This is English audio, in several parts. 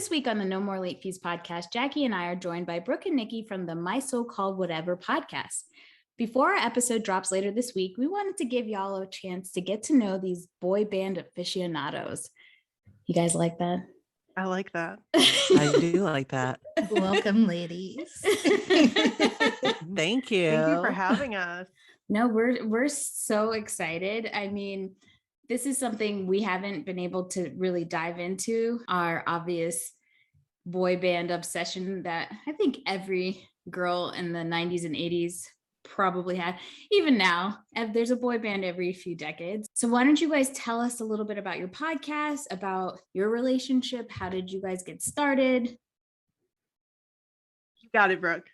This week on the No More Late Fees podcast, Jackie and I are joined by Brooke and Nikki from the My So-Called Whatever podcast. Before our episode drops later this week, we wanted to give y'all a chance to get to know these boy band aficionados. You guys like that? I like that. I do like that. Welcome, ladies. Thank you. Thank you for having us. No, we're so excited. I mean, this is something we haven't been able to really dive into, our obvious boy band obsession that I think every girl in the 90s and 80s probably had. Even now, there's a boy band every few decades. So why don't you guys tell us a little bit about your podcast, about your relationship? How did you guys get started? You got it, Brooke.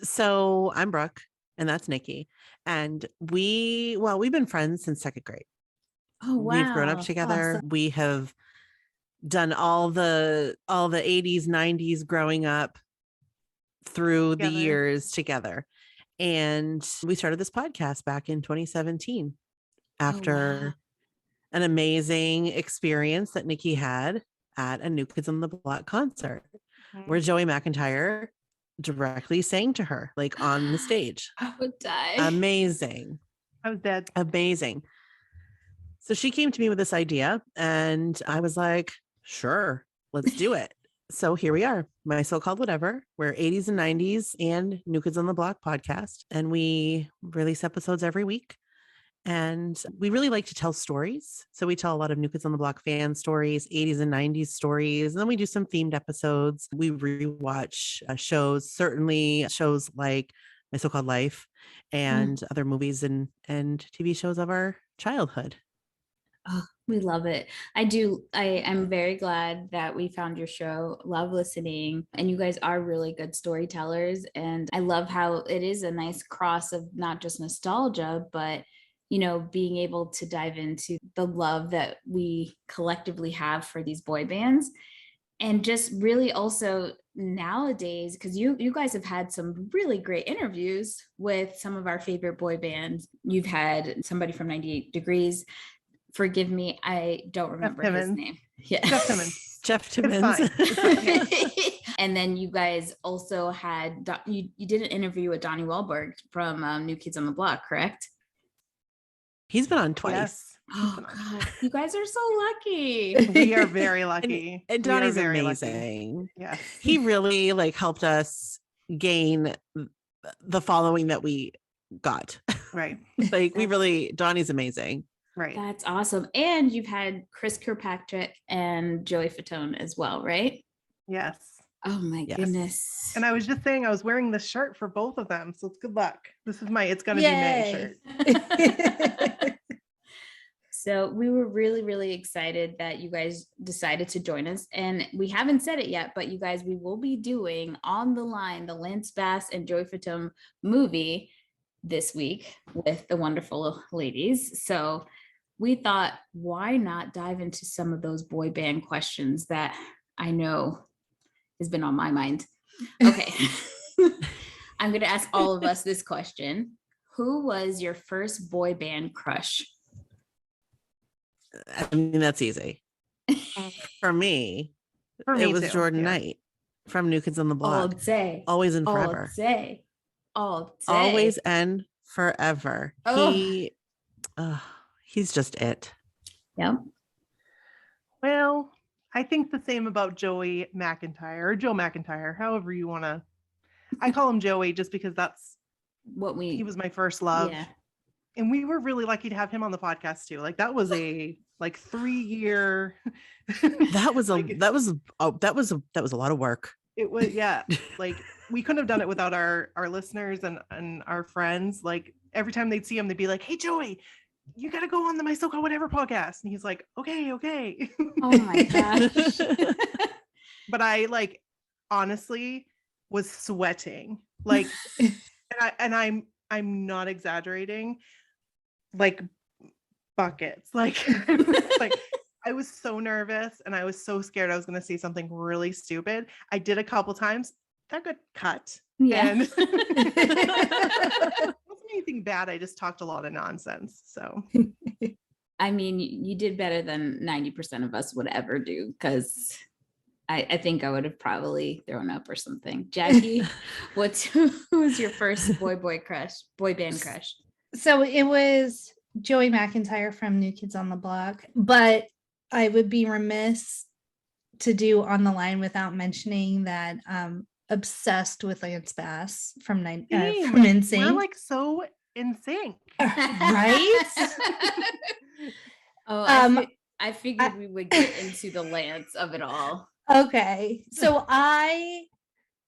So I'm Brooke and that's Nikki. And we've been friends since second grade. Oh, wow. We've grown up together. Awesome. We have done all the 80s, 90s growing up through the years together. And we started this podcast back in 2017 after an amazing experience that Nikki had at a New Kids on the Block concert where Joey McIntyre directly sang to her, like on the stage. I would die. Amazing. I was dead. Amazing. So she came to me with this idea and I was like, sure, let's do it. So here we are, My So-Called Whatever. We're 80s and 90s and New Kids on the Block podcast. And we release episodes every week. And we really like to tell stories. So we tell a lot of New Kids on the Block fan stories, 80s and 90s stories. And then we do some themed episodes. We rewatch shows, certainly shows like My So-Called Life and other movies and TV shows of our childhood. Oh, we love it. I'm very glad that we found your show. Love listening. And you guys are really good storytellers. And I love how it is a nice cross of not just nostalgia, but being able to dive into the love that we collectively have for these boy bands. And just really also nowadays, because you guys have had some really great interviews with some of our favorite boy bands. You've had somebody from 98 Degrees. Forgive me, I don't remember his name. Yeah. Jeff Timmons. And then you guys also had, you did an interview with Donnie Wahlberg from New Kids on the Block, correct? He's been on twice. Yes. Oh God, you guys are so lucky. We are very lucky. And Donnie's amazing. Yeah. He really helped us gain the following that we got. Right. Donnie's amazing. Right. That's awesome. And you've had Chris Kirkpatrick and Joey Fatone as well, right? Yes. Oh my goodness. And I was just saying I was wearing this shirt for both of them. So it's good luck. This is it's gonna be May shirt. So we were really, really excited that you guys decided to join us. And we haven't said it yet, but you guys, we will be doing On the Line, the Lance Bass and Joey Fatone movie this week with the wonderful ladies. So we thought, why not dive into some of those boy band questions that I know has been on my mind. Okay. I'm going to ask all of us this question. Who was your first boy band crush? I mean, that's easy. For me, it was too. Jordan Knight from New Kids on the Block. All day. Always and forever. All day. Always and forever. Oh. He's just it. Yep. Well, I think the same about Joey McIntyre or Joe McIntyre, however you want to. I call him Joey just because that's he was my first love. Yeah. And we were really lucky to have him on the podcast too. That was a 3-year. that was a lot of work. It was, yeah. We couldn't have done it without our listeners and our friends. Every time they'd see him, they'd be like, "Hey, Joey, you got to go on the My So-Called Whatever podcast." And he's like, okay. Oh my gosh. But I honestly was sweating. I'm not exaggerating. Buckets. I was so nervous and I was so scared I was going to say something really stupid. I did a couple times. That got cut. Yeah. And it wasn't anything bad. I just talked a lot of nonsense. So I mean, you did better than 90% of us would ever do, because I think I would have probably thrown up or something. Jackie, who was your first boy band crush? So it was Joey McIntyre from New Kids on the Block, but I would be remiss to do On the Line without mentioning that obsessed with Lance Bass from NSYNC. We're like so in sync, right? I figured we would get into the Lance of it all. Okay, so I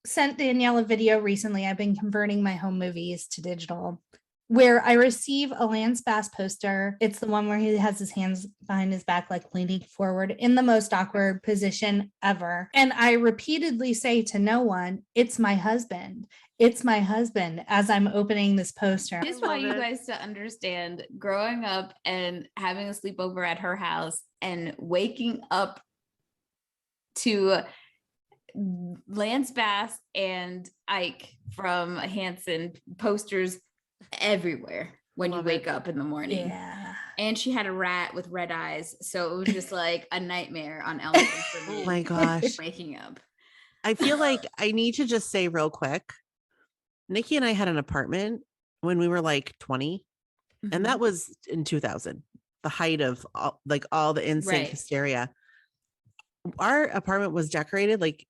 sent Danielle a video recently. I've been converting my home movies to digital, where I receive a Lance Bass poster. It's the one where he has his hands behind his back, like leaning forward in the most awkward position ever. And I repeatedly say to no one, "It's my husband. It's my husband," as I'm opening this poster. I just want you guys to understand, growing up and having a sleepover at her house and waking up to Lance Bass and Ike from Hanson posters everywhere when you wake up in the morning. Yeah. And she had a rat with red eyes, so it was just like a nightmare on Elm Street for me. Oh my gosh. Waking up. I feel like I need to just say real quick, Nikki and I had an apartment when we were like 20, and that was in 2000, the height of all the NSYNC hysteria. Our apartment was decorated like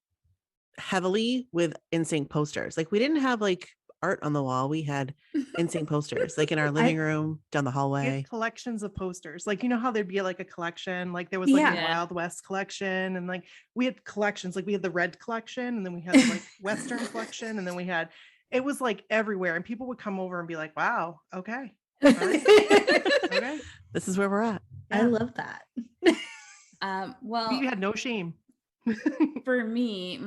heavily with NSYNC posters. Like we didn't have like art on the wall. We had NSYNC posters like in our living room, down the hallway. Collections of posters. Like, you know how there'd be like a collection, like there was like a Wild West collection, and like we had collections, like we had the red collection, and then we had like Western collection, and then we had, it was like everywhere, and people would come over and be like, wow, okay. Okay. This is where we're at. I love that. Well, you had no shame. For me,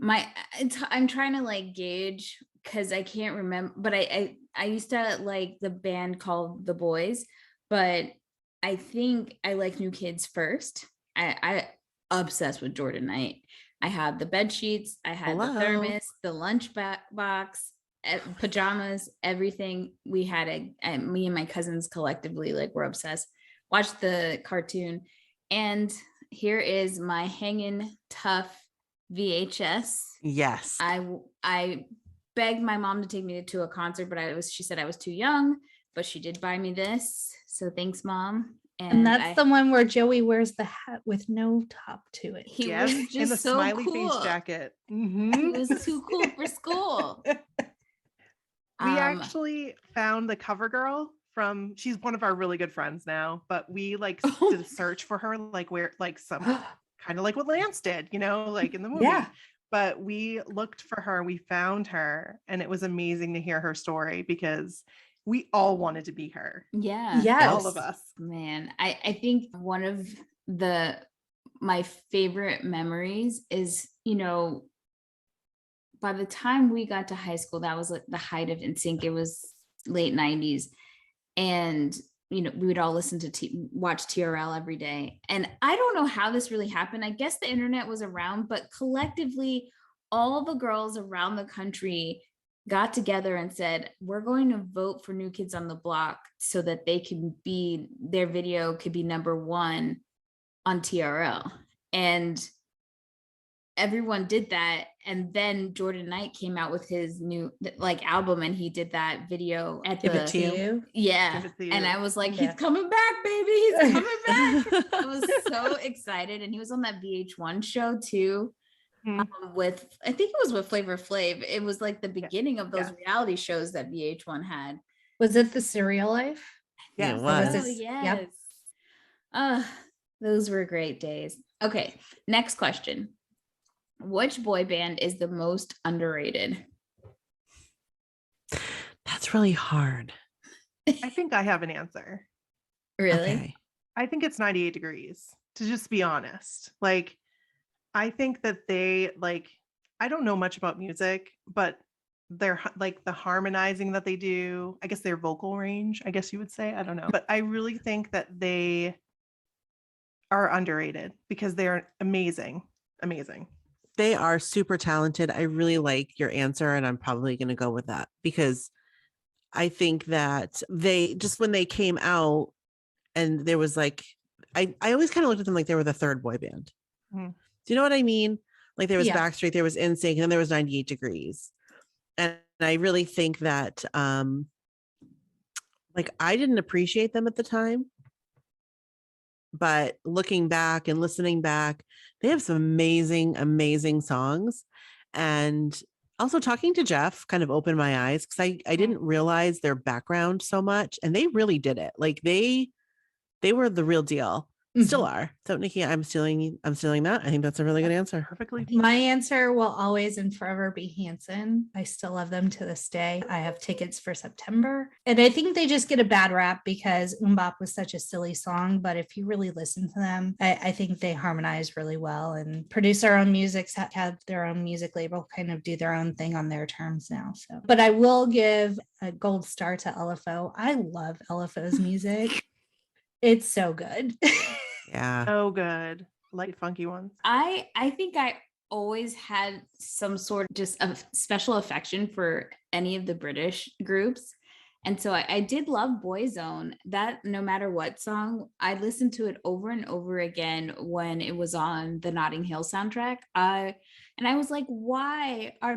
I'm trying to like gauge, because I can't remember, but I used to like the band called The Boys, but I think I like New Kids first. I obsessed with Jordan Knight. I had the bed sheets, I had the thermos, the lunch box, pajamas, everything. We had me and my cousins collectively like were obsessed. Watched the cartoon, and here is my Hangin' Tough VHS. Yes. I begged my mom to take me to a concert, but she said I was too young, but she did buy me this. So thanks, Mom. And that's the one where Joey wears the hat with no top to it. He was just in the so smiley cool. face jacket. He was too cool for school. We actually found the cover girl she's one of our really good friends now, but we like did a search for her, like where, like some kind of like what Lance did, you know, like in the movie. Yeah. But we looked for her, we found her, and it was amazing to hear her story, because we all wanted to be her. Yeah. Yes. All of us. Man, I think one of my favorite memories is, you know, by the time we got to high school, that was like the height of NSYNC. It was late 90s. And, you know, we would all listen to watch TRL every day. And I don't know how this really happened. I guess the internet was around, but collectively, all the girls around the country got together and said, we're going to vote for New Kids on the Block so that their video could be #1 on TRL. And everyone did that. And then Jordan Knight came out with his new like album, and he did that video at Give It To You. Yeah. And I was like, he's coming back, baby. He's coming back. I was so excited. And he was on that VH1 show too. With, I think it was with Flavor Flav. It was like the beginning of those reality shows that VH1 had. Was it The Serial Life? Yeah, it was. Oh, yes. Yep. Those were great days. Okay, next question. Which boy band is the most underrated? That's really hard. I think I have an answer. Really? Okay. I think it's 98 Degrees, to just be honest. Like, I think that they, like, I don't know much about music, but they're like the harmonizing that they do, I guess their vocal range, I guess you would say, I don't know. But I really think that they are underrated, because they're amazing. Amazing. They are super talented. I really like your answer, and I'm probably going to go with that, because I think that they just, when they came out and there was like, I always kind of looked at them like they were the third boy band. Mm-hmm. Do you know what I mean? Like there was Yeah. Backstreet, there was NSYNC, and then there was 98 Degrees. And I really think that like I didn't appreciate them at the time. But looking back and listening back, they have some amazing, amazing songs. And also talking to Jeff kind of opened my eyes because I didn't realize their background so much. And they really did it. Like they were the real deal. Still are. So Nikki, I'm stealing that. I think that's a really good answer. Perfectly. My answer will always and forever be Hanson. I still love them to this day. I have tickets for September. And I think they just get a bad rap because Mbop was such a silly song. But if you really listen to them, I think they harmonize really well and produce their own music, have their own music label, kind of do their own thing on their terms now. So, but I will give a gold star to LFO. I love LFO's music. It's so good. Yeah. So good. Light, funky ones. I think I always had some sort of just a special affection for any of the British groups. And so I did love Boyzone. That no matter what song, I listened to it over and over again when it was on the Notting Hill soundtrack. And I was like, why? I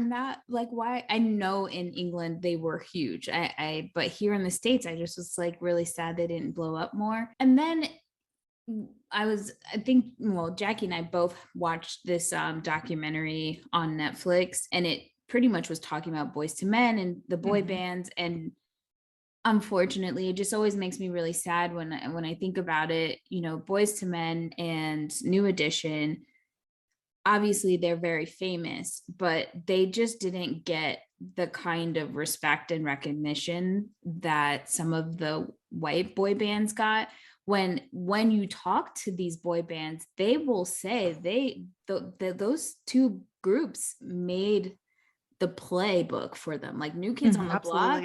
know in England they were huge. But here in the States, I just was like really sad they didn't blow up more. And then Jackie and I both watched this documentary on Netflix, and it pretty much was talking about Boyz II Men and the boy bands. And unfortunately, it just always makes me really sad when I think about it. You know, Boyz II Men and New Edition, obviously they're very famous, but they just didn't get the kind of respect and recognition that some of the white boy bands got. When you talk to these boy bands, they will say those two groups made the playbook for them. Like New Kids on the Block,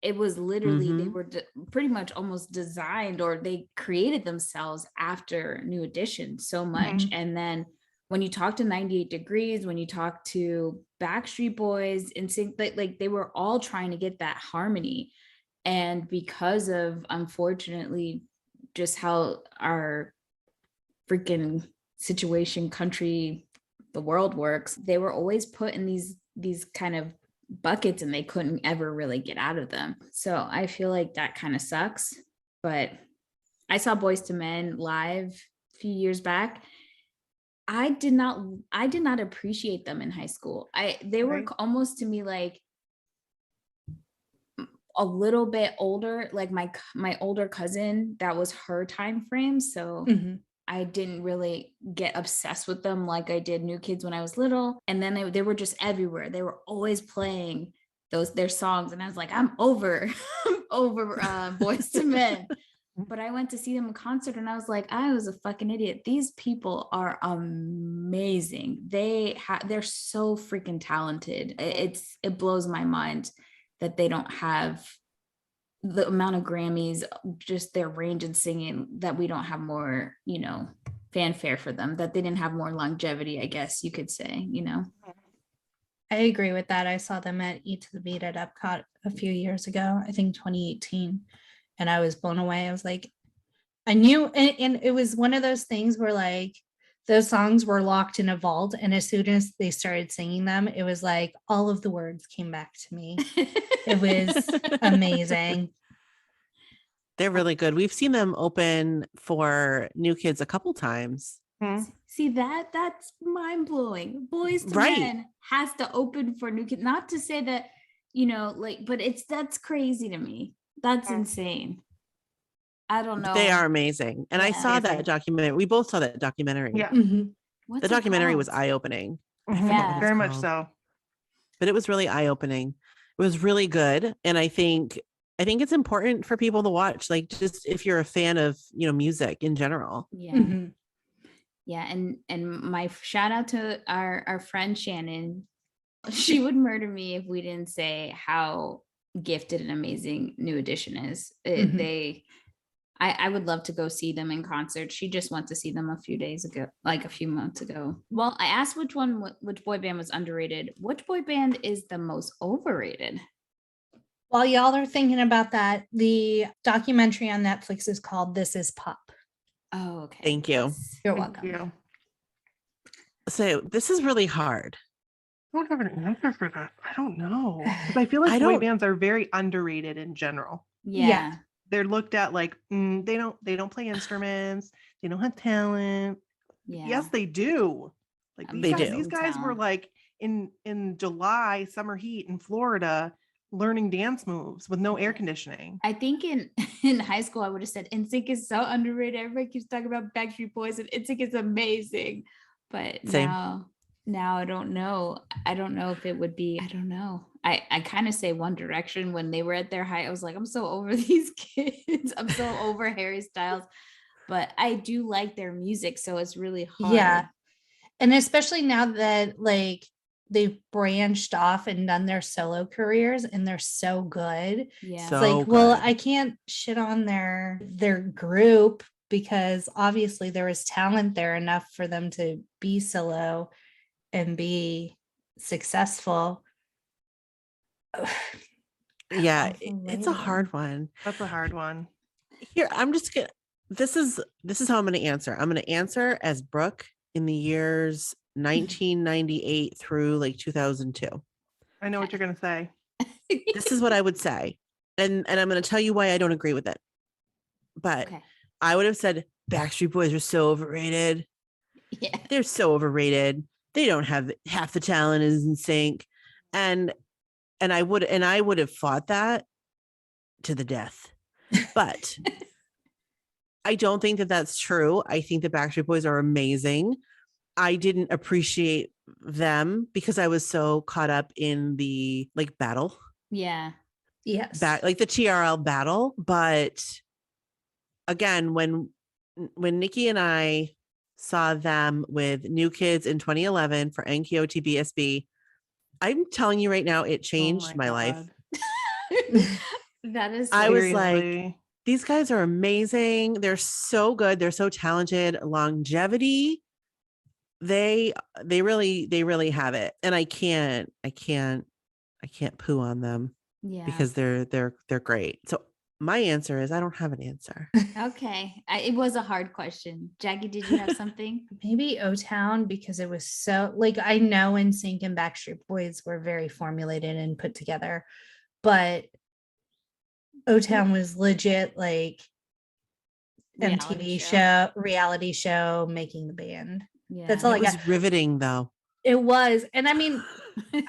it was literally they were pretty much almost designed, or they created themselves after New Edition so much. And then when you talk to 98 Degrees, when you talk to Backstreet Boys, and like they were all trying to get that harmony. And because of, unfortunately, just how our freaking situation, country, the world works, they were always put in these kind of buckets and they couldn't ever really get out of them. So I feel like that kind of sucks. But I saw Boyz II Men live a few years back. I did not appreciate them in high school. They were almost to me like a little bit older, like my older cousin, that was her time frame. So I didn't really get obsessed with them like I did New Kids when I was little. And then they were just everywhere. They were always playing their songs. And I was like, I'm over Boyz II Men. But I went to see them in concert and I was like, I was a fucking idiot. These people are amazing. They're so freaking talented. It blows my mind that they don't have the amount of Grammys, just their range in singing, that we don't have more, fanfare for them, that they didn't have more longevity, I guess you could say, I agree with that. I saw them at Eat to the Beat at Epcot a few years ago, I think 2018. And I was blown away. I was like, I knew, and it was one of those things where like those songs were locked in a vault. And as soon as they started singing them, it was like all of the words came back to me. It was amazing. They're really good. We've seen them open for New Kids a couple times. See, that's mind-blowing. Boyz II Men has to open for New Kids. Not to say that, but that's crazy to me. That's insane. I don't know. They are amazing. And I saw that documentary. We both saw that documentary. Yeah. The documentary was eye-opening. Yeah, very much so. But it was really eye-opening. It was really good. And I think it's important for people to watch, like just if you're a fan of, music in general. Yeah. Yeah. And my shout out to our friend Shannon. She would murder me if we didn't say how gifted and amazing New Edition is. I would love to go see them in concert. She just went to see them a few months ago. Well, I asked which boy band was underrated. Which boy band is the most overrated? While y'all are thinking about that, the documentary on Netflix is called This Is Pop. Oh, okay. Thank you. Yes. You're Thank welcome. you. So this is really hard. I don't have an answer for that. I don't know. Because I feel like boy bands are very underrated in general. Yeah. They're looked at like they don't play instruments. They don't have talent. Yeah. Yes, they do. Like these guys were like in July summer heat in Florida learning dance moves with no air conditioning. I think in high school I would have said NSYNC is so underrated. Everybody keeps talking about Backstreet Boys and NSYNC is amazing. But now I don't know. I don't know if it would be, I don't know. I kind of say One Direction when they were at their height. I was like, I'm so over these kids. I'm so over Harry Styles. But I do like their music, so it's really hard. Yeah. And especially now that like they've branched off and done their solo careers and they're so good. Yeah. It's like, well, I can't shit on their group because obviously there was talent there enough for them to be solo and be successful. Yeah, it's a hard one. That's a hard one. Here, I'm just gonna this is how I'm gonna answer. I'm gonna answer as Brooke in the years 1998 through like 2002. I know what you're gonna say. This is what I would say. And I'm gonna tell you why I don't agree with it. But I would have said Backstreet Boys are so overrated. Yeah. They're so overrated. They don't have half the talent is in sync. And I would have fought that to the death. But I don't think that that's true. I think the Backstreet Boys are amazing. I didn't appreciate them because I was so caught up in the like battle. Yeah. Yes. Like the TRL battle. But again, when Nikki and I saw them with New Kids in 2011 for NKOT BSB, I'm telling you right now, it changed my life. That is I was like, these guys are amazing. They're so good. They're so talented. Longevity. They really have it. And I can't poo on them. Yeah. Because they're great. So my answer is I don't have an answer. Okay. It was a hard question. Jackie, did you have something? Maybe O-Town because it was so like I know NSYNC and Backstreet Boys were very formulated and put together, but O-Town was legit like MTV reality show making the band. Yeah. That's all it was riveting though. It was. And I mean,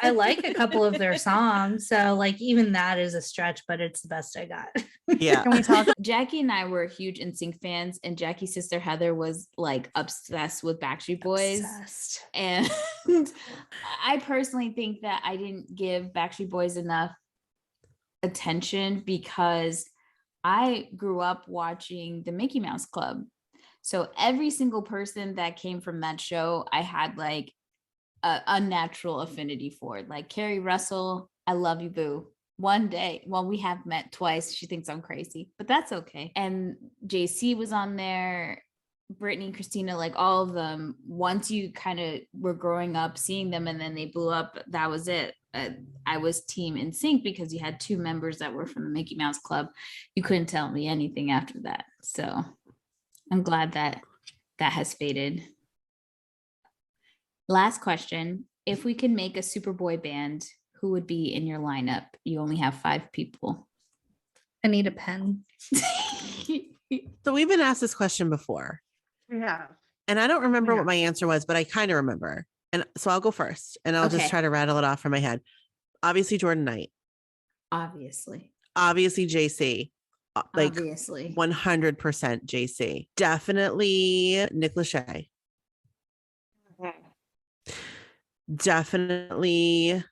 I like a couple of their songs. So like even that is a stretch, but it's the best I got. Yeah. Can we talk? Jackie and I were huge NSYNC fans, and Jackie's sister Heather was like obsessed with Backstreet Boys. Obsessed. And I personally think that I didn't give Backstreet Boys enough attention because I grew up watching the Mickey Mouse Club. So every single person that came from that show, I had like a unnatural affinity for. Like Carrie Russell, I love you, boo. One day, well, we have met twice. She thinks I'm crazy, but that's okay. And JC was on there, Brittany, Christina, like all of them. Once you kind of were growing up, seeing them, and then they blew up, that was it. I was team NSYNC because you had two members that were from the Mickey Mouse Club. You couldn't tell me anything after that. So I'm glad that has faded. Last question. If we could make a Superboy band, who would be in your lineup? You only have 5 people. I need a pen. So we've been asked this question before. Yeah. And I don't remember what my answer was, but I kind of remember. And so I'll go first and I'll just try to rattle it off from my head. Obviously, Jordan Knight. Obviously JC. Like obviously 100% JC. Definitely Nick Lachey. Definitely.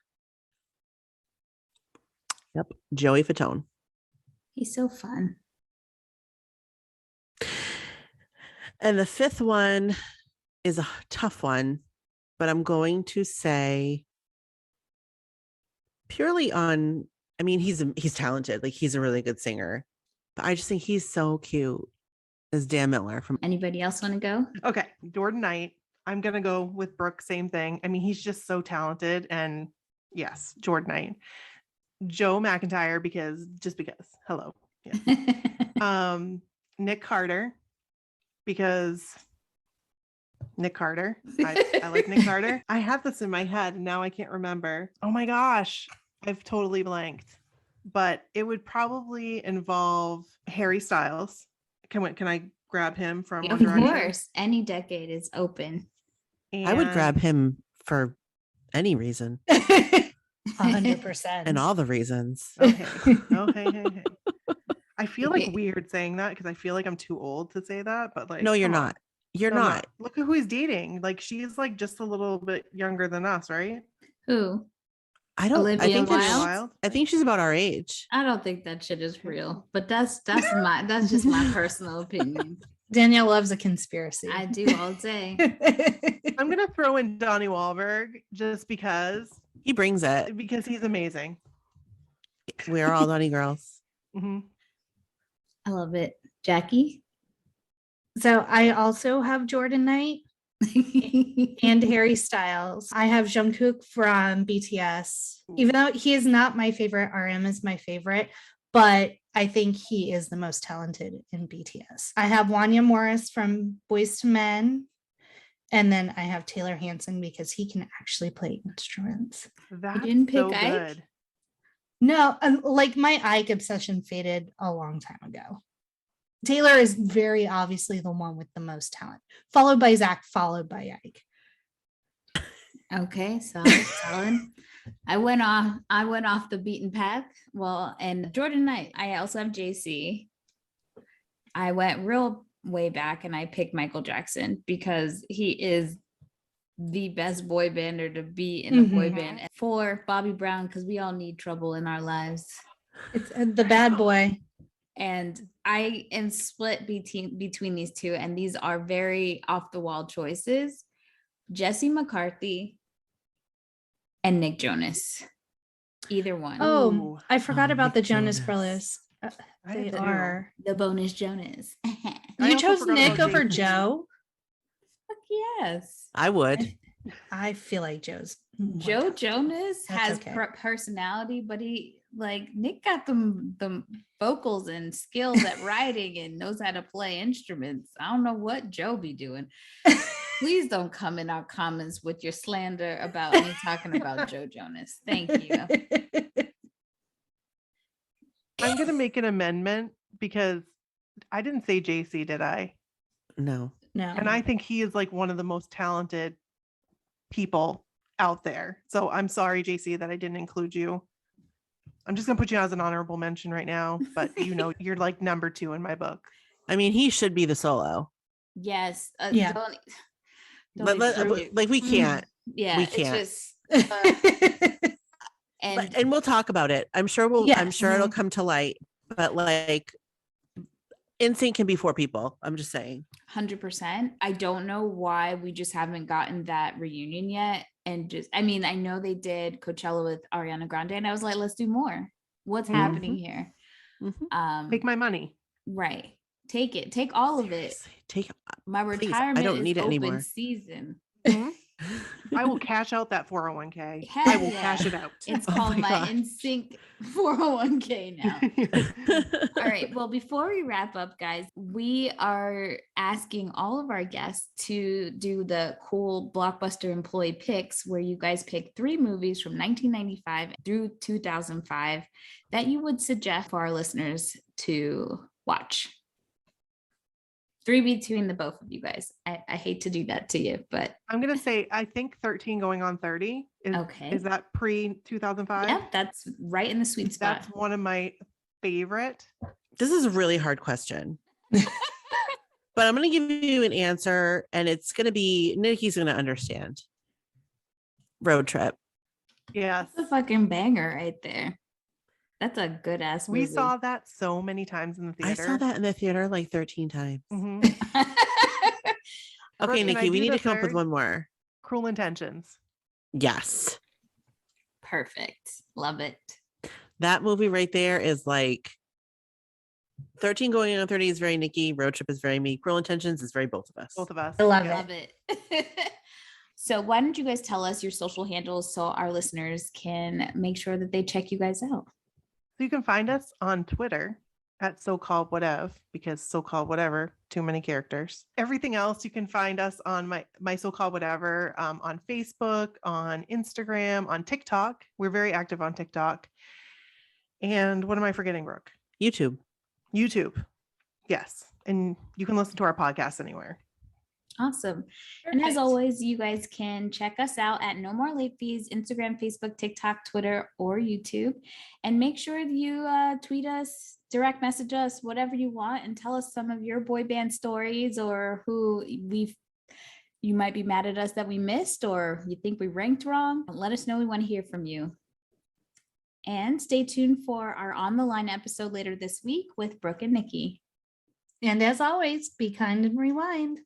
Yep. Joey Fatone. He's so fun. And the 5th one is a tough one, but I'm going to say purely on, I mean, he's talented. Like he's a really good singer, but I just think he's so cute as Dan Miller from. Anybody else want to go? Okay. Jordan Knight. I'm going to go with Brooke. Same thing. I mean, he's just so talented. And yes, Jordan Knight. Joe McIntyre because hello. Yeah. Nick Carter because Nick Carter. I like Nick Carter. I have this in my head and now I can't remember. Oh my gosh. I've totally blanked. But it would probably involve Harry Styles. Can I grab him from One Direction? Of course. Any decade is open. And I would grab him for any reason. 100%. And all the reasons. Okay. Oh, hey. I feel like weird saying that because I feel like I'm too old to say that. But like, no, you're not. You're not. Look at who he's dating. Like, she's like just a little bit younger than us, right? Who? I don't. Olivia Wilde? I think she's about our age. I don't think that shit is real, but that's just my personal opinion. Danielle loves a conspiracy. I do all day. I'm gonna throw in Donnie Wahlberg just because he brings it. Because he's amazing. We're all Donnie girls. Mm-hmm. I love it, Jackie. So I also have Jordan Knight and Harry Styles. I have Jungkook from BTS. Even though he is not my favorite, RM is my favorite, but I think he is the most talented in BTS. I have Wanya Morris from Boyz II Men. And then I have Taylor Hanson because he can actually play instruments. That's you didn't pick so Ike? Good. No, like my Ike obsession faded a long time ago. Taylor is very obviously the one with the most talent, followed by Zach, followed by Ike. Okay, solid. I went off the beaten path. Well, and Jordan Knight. I also have JC. I went real way back and I picked Michael Jackson because he is the best boy bander to be in a boy band. And for Bobby Brown, because we all need trouble in our lives. It's the bad boy. And I am split between these two, and these are very off the wall choices. Jesse McCarthy and Nick Jonas. Either one. Oh, I forgot about Nick the Jonas Jonas. Brothers. They are the bonus Jonas. You chose Nick over Joe? Fuck yes. I would. I feel like Joe's Joe Jonas has okay. personality, but Nick got the vocals and skills at writing and knows how to play instruments. I don't know what Joe be doing. Please don't come in our comments with your slander about me talking about Joe Jonas. Thank you. I'm going to make an amendment because I didn't say JC, did I? No. And I think he is like one of the most talented people out there. So I'm sorry, JC, that I didn't include you. I'm just going to put you as an honorable mention right now, but you're like number 2 in my book. I mean, he should be the solo. Yes. Yeah. Don't we can't. Yeah. We can't. It's just, and we'll talk about it. I'm sure it'll come to light, but like NSYNC can be 4 people. I'm just saying. 100%. I don't know why we just haven't gotten that reunion yet. And I know they did Coachella with Ariana Grande, and I was like, let's do more. What's happening here? Mm-hmm. Take my money. Right. Take it. Take all of it. Take my retirement. I don't need it anymore. Season. Mm-hmm. I will cash out that 401k. I will cash it out. It's called my NSYNC 401k now. All right. Well, before we wrap up, guys, we are asking all of our guests to do the cool blockbuster employee picks, where you guys pick 3 movies from 1995 through 2005 that you would suggest for our listeners to watch. 3 between the both of you guys. I hate to do that to you, but I'm gonna say I think 13 going on 30 is okay. Is that pre 2005? Yeah, that's right in the sweet spot. That's one of my favorite. This is a really hard question, but I'm gonna give you an answer, and it's gonna be Nikki's gonna understand. Road Trip. Yes, that's a fucking banger right there. That's a good ass movie. We saw that so many times in the theater. I saw that in the theater like 13 times. Mm-hmm. Okay, Nikki, we need to come up with one more. Cruel Intentions. Yes. Perfect. Love it. That movie right there is like 13 going on 30 is very Nikki. Road Trip is very me. Cruel Intentions is very both of us. Both of us. I love it. So why don't you guys tell us your social handles so our listeners can make sure that they check you guys out? So you can find us on Twitter at so-called whatever, because so-called whatever, too many characters. Everything else, you can find us on my so-called whatever, on Facebook, on Instagram, on TikTok. We're very active on TikTok. And what am I forgetting, Brooke? YouTube. Yes. And you can listen to our podcast anywhere. Awesome. And as always, you guys can check us out at No More Late Fees, Instagram, Facebook, TikTok, Twitter, or YouTube. And make sure you tweet us, direct message us, whatever you want, and tell us some of your boy band stories, or who you might be mad at us that we missed, or you think we ranked wrong. Let us know. We want to hear from you. And stay tuned for our On the Line episode later this week with Brooke and Nikki. And as always, be kind and rewind.